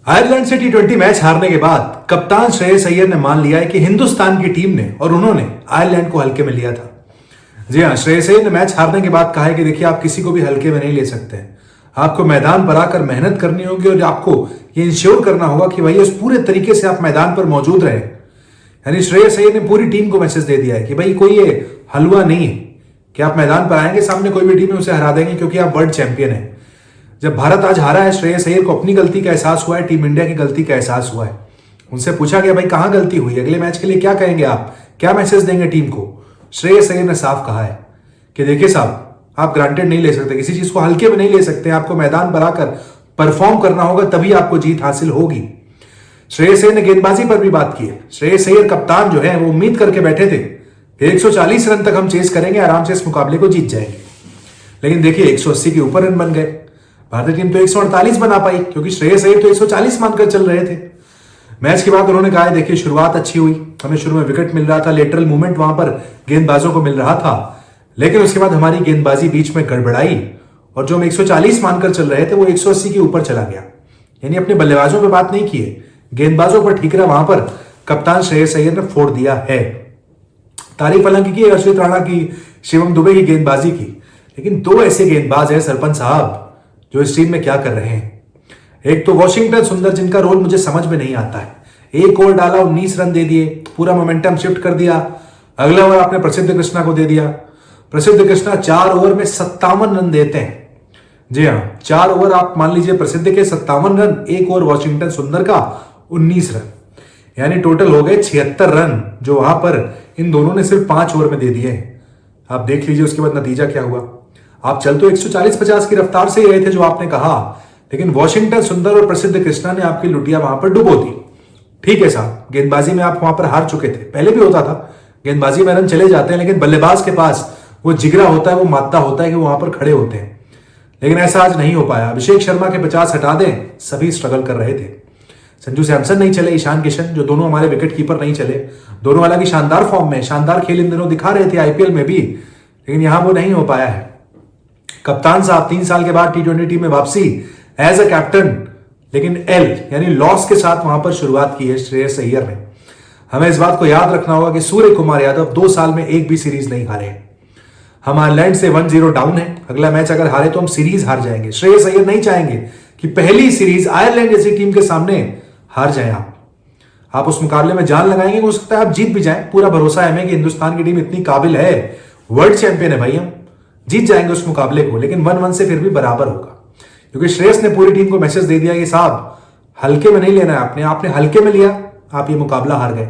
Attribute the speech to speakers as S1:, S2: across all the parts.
S1: Ireland से टी20 match हारने के बाद कप्तान श्रेयस अय्यर ने मान लिया है कि हिंदुस्तान की टीम ने और उन्होंने आयरलैंड को हल्के में लिया था। जी हाँ, श्रेयस अय्यर ने मैच हारने के बाद कहा है कि देखिए, आप किसी को भी हल्के में नहीं ले सकते। आपको मैदान पर आकर मेहनत करनी होगी और आपको ये इंश्योर करना होगा कि भाई उस पूरे तरीके से आप मैदान पर मौजूद रहे। यानी श्रेयस अय्यर ने पूरी टीम को मैसेज दे दिया है कि भाई कोई ये हलवा नहीं है कि आप मैदान पर आएंगे, सामने कोई भी टीम है उसे हरा देंगे क्योंकि आप वर्ल्ड चैंपियन है। जब भारत आज हारा है, श्रेयस अय्यर को अपनी गलती का एहसास हुआ है, टीम इंडिया की गलती का एहसास हुआ है। उनसे पूछा गया भाई कहां गलती हुई, अगले मैच के लिए क्या कहेंगे, आप क्या मैसेज देंगे टीम को। श्रेयस अय्यर ने साफ कहा है कि देखिए साहब, आप ग्रांटेड नहीं ले सकते, किसी चीज को हल्के में नहीं ले सकते। आपको मैदान पर आकर परफॉर्म करना होगा, तभी आपको जीत हासिल होगी। श्रेयस अय्यर ने गेंदबाजी पर भी बात की है। श्रेयस अय्यर कप्तान जो है वो उम्मीद करके बैठे थे 140 रन तक हम चेस करेंगे, आराम से इस मुकाबले को जीत जाएंगे। लेकिन देखिए 180 के ऊपर रन बन गए। भारतीय टीम तो 148 बना पाई क्योंकि श्रेयस अय्यर तो 140 मानकर चल रहे थे। मैच के बाद उन्होंने कहा देखिए, शुरुआत अच्छी हुई, हमें शुरू में विकेट मिल रहा था, लेटरल मूवमेंट वहां पर गेंदबाजों को मिल रहा था, लेकिन उसके बाद हमारी गेंदबाजी बीच में गड़बड़ाई और जो हम 140 मानकर चल रहे थे वो 180 के ऊपर चला गया। यानी अपने बल्लेबाजों पर बात नहीं की है, गेंदबाजों पर ठीकरा वहां पर कप्तान श्रेयस अय्यर ने फोड़ दिया है। तारीफ हालांकि की अर्शदीप राणा की, शिवम दुबे की गेंदबाजी की, लेकिन दो ऐसे गेंदबाज हैं सरपंच साहब जो इस टीम में क्या कर रहे हैं। एक तो वॉशिंगटन सुंदर, जिनका रोल मुझे समझ में नहीं आता है। एक ओवर डाला, 19 रन दे दिए, पूरा मोमेंटम शिफ्ट कर दिया। अगला ओवर आपने प्रसिद्ध कृष्णा को दे दिया। प्रसिद्ध कृष्णा 4 ओवर में 57 रन देते हैं। जी हाँ, 4 ओवर आप मान लीजिए प्रसिद्ध के 57 रन, एक ओवर वॉशिंगटन सुंदर का 19 रन, यानी टोटल हो गए 76 रन, जो वहां पर इन दोनों ने सिर्फ 5 ओवर में दे दिए हैं। आप देख लीजिए उसके बाद नतीजा क्या हुआ। आप चल तो 140-50 की रफ्तार से ही रहे थे जो आपने कहा, लेकिन वॉशिंगटन सुंदर और प्रसिद्ध कृष्णा ने आपकी लुटिया वहां पर डुबो दी। ठीक है साहब, गेंदबाजी में आप वहां पर हार चुके थे, पहले भी होता था, गेंदबाजी में रन चले जाते हैं, लेकिन बल्लेबाज के पास वो जिगरा होता है, वो मादा होता है कि वो वहां पर खड़े होते हैं। लेकिन ऐसा आज नहीं हो पाया। अभिषेक शर्मा के 50 हटा दें, सभी स्ट्रगल कर रहे थे। संजू सैमसन नहीं चले, ईशान किशन, जो दोनों हमारे विकेट कीपर नहीं चले। दोनों हालांकि शानदार फॉर्म में, शानदार खेल इन दिनों दिखा रहे थे आईपीएल में भी, लेकिन यहां वो नहीं हो पाया है। कप्तान साहब 3 साल के बाद टी20 टीम में वापसी एज अ कैप्टन, लेकिन एल यानी लॉस के साथ वहां पर शुरुआत की है श्रेयस अय्यर ने। हमें इस बात को याद रखना होगा कि सूर्य कुमार यादव 2 साल में एक भी सीरीज नहीं हारे। हम आयरलैंड से 1-0 डाउन है, अगला मैच अगर हारे तो हम सीरीज हार जाएंगे। श्रेयस अय्यर नहीं चाहेंगे कि पहली सीरीज आयरलैंड जैसी टीम के सामने हार जाए। आप उस मुकाबले में जान लगाएंगे, हो सकता है आप जीत भी जाएं। पूरा भरोसा है हमें कि हिंदुस्तान की टीम इतनी काबिल है, वर्ल्ड चैंपियन है भाई, हम जीत जाएंगे उस मुकाबले को, लेकिन 1-1 से फिर भी बराबर होगा। क्योंकि श्रेयस ने पूरी टीम को मैसेज दे दिया कि साहब हल्के में नहीं लेना है, आपने हल्के में लिया, आप ये मुकाबला हार गए।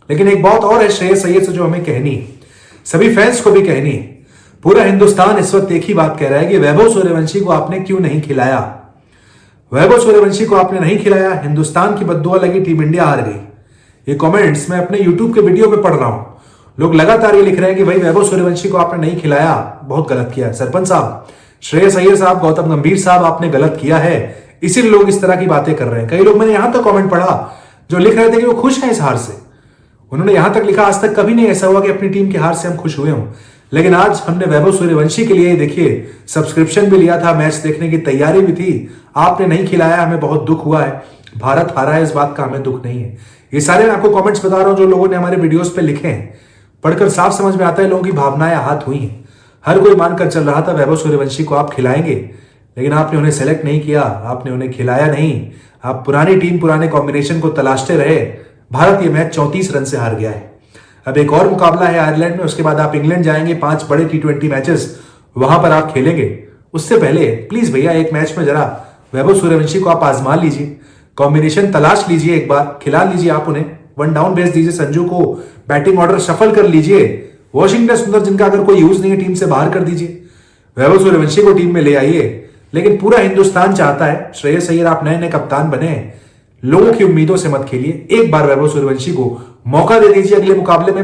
S1: लेकिन एक बात और है श्रेयस अय्यर से जो हमें कहनी है, सभी फैंस को भी कहनी है। पूरा हिंदुस्तान इस वक्त एक ही बात कह रहा है कि वैभव सूर्यवंशी को आपने क्यों नहीं खिलाया। वैभव सूर्यवंशी को आपने नहीं खिलाया, हिंदुस्तान की बद्दुआ लगी, टीम इंडिया हार गई। ये कमेंट्स मैं अपने यूट्यूब के वीडियो पे पढ़ रहा हूं, लोग लगातार ये लिख रहे हैं कि भाई वैभव सूर्यवंशी को आपने नहीं खिलाया, बहुत गलत किया है। सरपंच साहब, श्रेयस अय्यर साहब, गौतम गंभीर साहब, आपने गलत किया है, इसीलिए लोग इस तरह की बातें कर रहे हैं। कई लोग, मैंने यहां तक कमेंट पढ़ा जो लिख रहे थे कि वो खुश हैं इस हार से। उन्होंने यहां तक लिखा, आज तक कभी नहीं ऐसा हुआ कि अपनी टीम की हार से हम खुश हुए हों। लेकिन आज हमने वैभव सूर्यवंशी के लिए देखिए सब्सक्रिप्शन भी लिया था, मैच देखने की तैयारी भी थी, आपने नहीं खिलाया, हमें बहुत दुख हुआ है। भारत हारा है, इस बात का हमें दुख नहीं है। ये सारे मैं आपको कमेंट्स बता रहा हूं जो लोगों ने हमारे वीडियोस पे लिखे हैं, पढ़कर साफ समझ में आता है लोगों की भावनाएं आहत हुई हैं। हर कोई मानकर चल रहा था वैभव सूर्यवंशी को आप खिलाएंगे, लेकिन आपने उन्हें सेलेक्ट नहीं किया, आपने उन्हें खिलाया नहीं। आप पुरानी टीम, पुराने कॉम्बिनेशन को तलाशते रहे। भारत ये मैच 34 रन से हार गया है। अब एक और मुकाबला है आयरलैंड में, उसके बाद आप इंग्लैंड जाएंगे, 5 बड़े टी20 मैचेस वहां पर आप खेलेंगे। उससे पहले प्लीज भैया एक मैच में जरा वैभव सूर्यवंशी को आप आजमा लीजिए, कॉम्बिनेशन तलाश लीजिए, एक बार खिला लीजिए, आप उन्हें 1 डाउन भेज दीजिए, संजू को बैटिंग ऑर्डर शफल कर लीजिए, वॉशिंगटन सुंदर जिनका अगर कोई यूज नहीं है टीम से बाहर कर दीजिए, वैभव सूर्यवंशी को टीम में ले आइए। लेकिन पूरा हिंदुस्तान चाहता है श्रेयस अय्यर आप नए नए कप्तान बने, लोगों की उम्मीदों से मत खेलिए। एक बार वैभव सूर्यवंशी को मौका दे दीजिए अगले मुकाबले में।